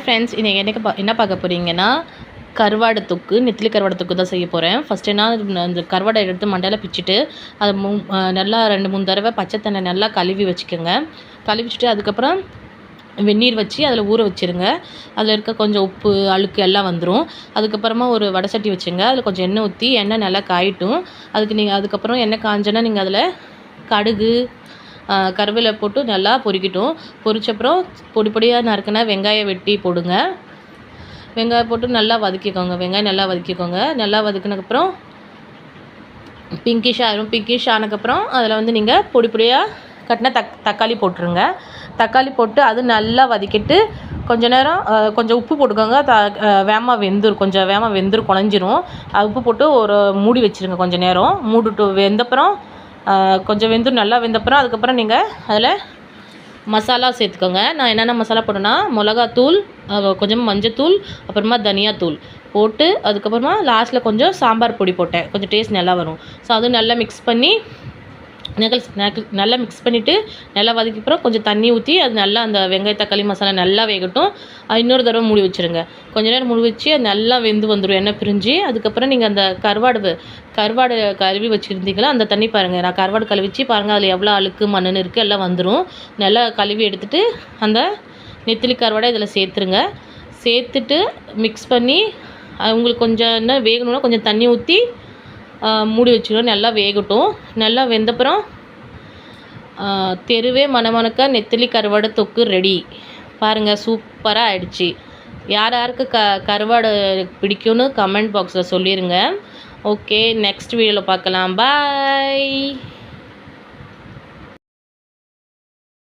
Hi friends, இன்றைக்கி என்ன பார்க்க போகிறீங்கன்னா கருவாடு தொக்கு, நெத்திலி கருவாடு தொக்கு தான் செய்ய போகிறேன். ஃபஸ்ட்டு அந்த கருவாடை எடுத்து மண்டையில் பிச்சுட்டு அதை நல்லா 2-3 தடவை பச்சை தண்ணி நல்லா கழுவி வச்சுக்கோங்க. கழுவிச்சிட்டு அதுக்கப்புறம் வெந்நீர் வச்சு அதில் ஊற வச்சுருங்க. அதில் இருக்க கொஞ்சம் உப்பு அழுக்கு எல்லாம் வந்துடும். அதுக்கப்புறமா ஒரு வடை சட்டி வச்சுங்க. அதில் கொஞ்சம் எண்ணெய் ஊற்றி எண்ணெய் நல்லா காயட்டும். அதுக்கப்புறம் எண்ணெய் காஞ்சோன்னா நீங்கள் அதில் கடுகு கருவேப்பிலை போட்டு நல்லா பொரிக்கட்டும். பொரிச்சப்புறம் பொடி பொடியாக நறுக்குனா வெங்காயம் வெட்டி போடுங்க. வெங்காயம் போட்டு நல்லா வதக்கிக்கோங்க. வெங்காயம் நல்லா வதக்கிக்கோங்க. நல்லா வதக்கினதுக்கப்புறம் பிங்கிஷ் ஆனதுக்கப்புறம் அதில் நீங்கள் பொடி பொடியாக கட்டின தக்காளி போட்டுருங்க. தக்காளி போட்டு அது நல்லா வதக்கிட்டு கொஞ்ச நேரம் கொஞ்சம் உப்பு போட்டுக்கோங்க. கொஞ்சம் வேகமாக வெந்துடும், குழஞ்சிரும். உப்பு போட்டு ஒரு மூடி வச்சுருங்க. கொஞ்சம் நேரம் மூடிட்டு வெந்தப்புறம் கொஞ்சம் நல்லா வெந்தப்புறம் அதுக்கப்புறம் நீங்கள் அதில் மசாலா சேர்த்துக்கோங்க. நான் என்னென்ன மசாலா போட்டேன்னா மிளகாத்தூள், கொஞ்சம் மஞ்சத்தூள், அப்புறமா தனியாத்தூள் போட்டு அதுக்கப்புறமா லாஸ்ட்டில் கொஞ்சம் சாம்பார் பொடி போட்டேன். கொஞ்சம் டேஸ்ட் நல்லா வரும். ஸோ அதுவும் நல்லா மிக்ஸ் பண்ணிவிட்டு நல்லா வதக்கிப்புறம் கொஞ்சம் தண்ணி ஊற்றி அது நல்லா அந்த வெங்காய தக்காளி மசாலா நல்லா வேகட்டும். இன்னொரு தடவை மூடி வச்சுருங்க. கொஞ்சம் நேரம் மூடி வச்சு அது நல்லா வெந்து வந்துடும், எண்ணெய் பிரிஞ்சு. அதுக்கப்புறம் நீங்கள் அந்த கருவாடு கழுவி வச்சுருந்தீங்களா அந்த தண்ணி பாருங்கள். நான் கருவாடு கழுவிச்சு பாருங்கள், அதில் எவ்வளோ அழுக்கு மண்ணுன்னு இருக்குது எல்லாம் வந்துடும். நல்லா கழுவி எடுத்துகிட்டு அந்த நெத்திலி கருவாடை இதில் சேர்த்துட்டு மிக்ஸ் பண்ணி உங்களுக்கு கொஞ்சம் என்ன வேகணுன்னா கொஞ்சம் தண்ணி ஊற்றி மூடி வச்சுக்கணும். நல்லா வேகட்டும். நல்லா வெந்தப்புறம் தெருவே மணமணக்க நெத்திலி கருவாடு தொக்கு ரெடி. பாருங்கள், சூப்பராக ஆயிடுச்சு. யாருக்கு கருவாடு பிடிக்கும்னு கமெண்ட் பாக்ஸில் சொல்லிடுங்க. ஓகே, நெக்ஸ்ட் வீடியோவில் பார்க்கலாம். பாய்.